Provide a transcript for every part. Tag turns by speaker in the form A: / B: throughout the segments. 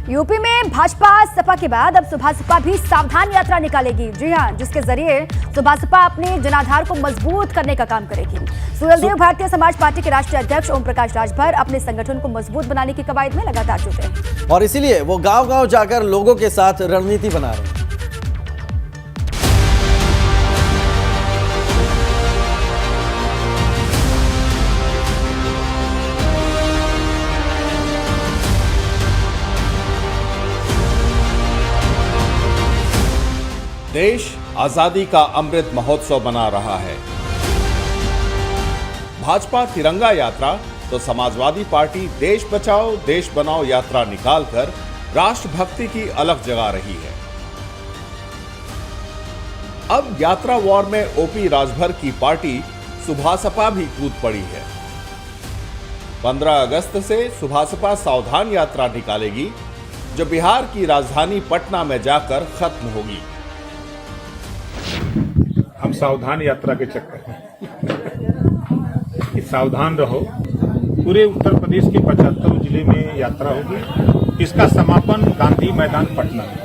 A: UP में भाजपा सपा के बाद अब सुभासपा भी सावधान यात्रा निकालेगी। जी हां, जिसके जरिए सुभासपा अपने जनाधार को मजबूत करने का काम करेगी। सुहेलदेव भारतीय समाज पार्टी के राष्ट्रीय अध्यक्ष ओम प्रकाश राजभर अपने संगठन को मजबूत बनाने की कवायद में लगातार जुटे हैं
B: और इसीलिए वो गांव-गांव जाकर लोगों के साथ रणनीति बना रहे हैं।
C: देश आजादी का अमृत महोत्सव मना रहा है। भाजपा तिरंगा यात्रा तो समाजवादी पार्टी देश बचाओ देश बनाओ यात्रा निकालकर राष्ट्रभक्ति की अलख जगा रही है। अब यात्रा वॉर में ओपी राजभर की पार्टी सुभासपा भी कूद पड़ी है। 15 अगस्त से सुभासपा सावधान यात्रा निकालेगी, जो बिहार की राजधानी पटना में जाकर खत्म होगी।
D: हम सावधान यात्रा के चक्कर में सावधान रहो। पूरे उत्तर प्रदेश के 75 जिले में यात्रा होगी। इसका समापन गांधी मैदान पटना में।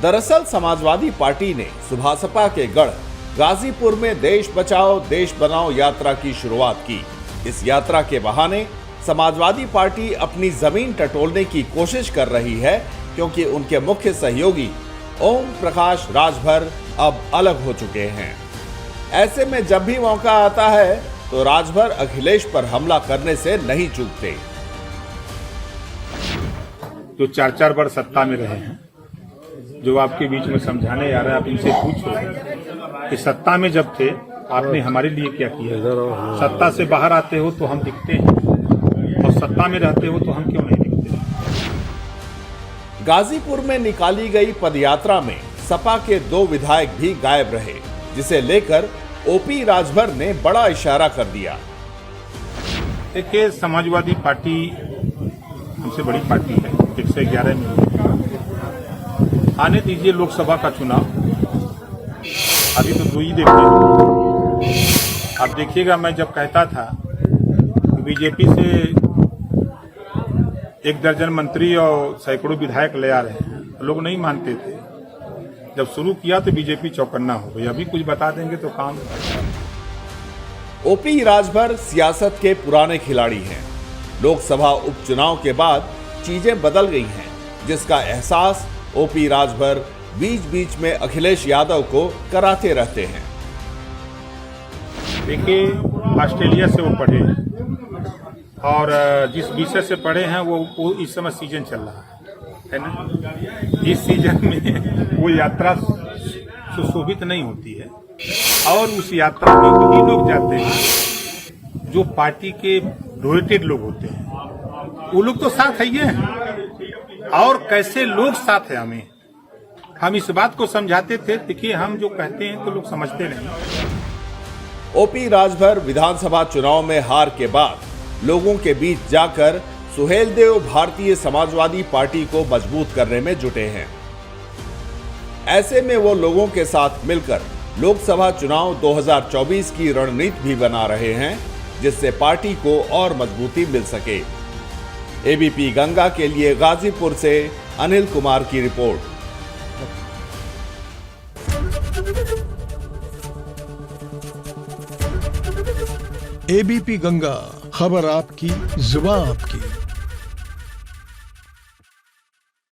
C: दरअसल समाजवादी पार्टी ने सुभासपा के गढ़ गाजीपुर में देश बचाओ देश बनाओ यात्रा की शुरुआत की। इस यात्रा के बहाने समाजवादी पार्टी अपनी जमीन टटोलने की कोशिश कर रही है, क्योंकि उनके मुख्य सहयोगी ओम प्रकाश राजभर अब अलग हो चुके हैं। ऐसे में जब भी मौका आता है तो राजभर अखिलेश पर हमला करने से नहीं चूकते।
D: जो 4-4 वर्ष सत्ता में रहे हैं, जो आपके बीच में समझाने आ रहे हैं, आप इनसे पूछो कि सत्ता में जब थे आपने हमारे लिए क्या किया। सत्ता से बाहर आते हो तो हम दिखते हैं और सत्ता में रहते हो तो हम क्यों नहीं दिखते।
C: गाजीपुर में निकाली गई पदयात्रा में सपा के 2 विधायक भी गायब रहे, जिसे लेकर ओपी राजभर ने बड़ा इशारा कर दिया।
D: देखिए, समाजवादी पार्टी हमसे बड़ी पार्टी है, 111 में। आने दीजिए लोकसभा का चुनाव, अभी तो 2 ही देखते हैं। आप देखिएगा, मैं जब कहता था कि बीजेपी से 1 दर्जन मंत्री और सैकड़ों विधायक ले आ रहे हैं, लोग नहीं मानते थे। जब शुरू किया तो बीजेपी चौकन्ना हो गई। अभी कुछ बता देंगे तो काम।
C: ओपी राजभर सियासत के पुराने खिलाड़ी हैं। लोकसभा उपचुनाव के बाद चीजें बदल गई हैं, जिसका एहसास ओपी राजभर बीच बीच में अखिलेश यादव को कराते रहते हैं।
D: देखिए, ऑस्ट्रेलिया से वो पढ़े हैं और जिस विषय से पढ़े हैं वो इस समय सीजन चल रहा है ना। इस सीजन में वो यात्रा सुशोभित नहीं होती है और उस यात्रा में वही लोग जाते हैं जो पार्टी के डोनेटेड लोग होते हैं। वो लोग तो साथ है ही हैं। और कैसे लोग साथ है, हम इस बात को समझाते थे। देखिए, हम जो कहते हैं तो लोग समझते नहीं।
C: ओपी राजभर विधानसभा चुनाव में हार के बाद लोगों के बीच जाकर सुहेलदेव भारतीय समाजवादी पार्टी को मजबूत करने में जुटे हैं। ऐसे में वो लोगों के साथ मिलकर लोकसभा चुनाव 2024 की रणनीति भी बना रहे हैं, जिससे पार्टी को और मजबूती मिल सके। एबीपी गंगा के लिए गाजीपुर से अनिल कुमार की रिपोर्ट।
E: एबीपी गंगा, खबर आपकी, जुबान आपकी।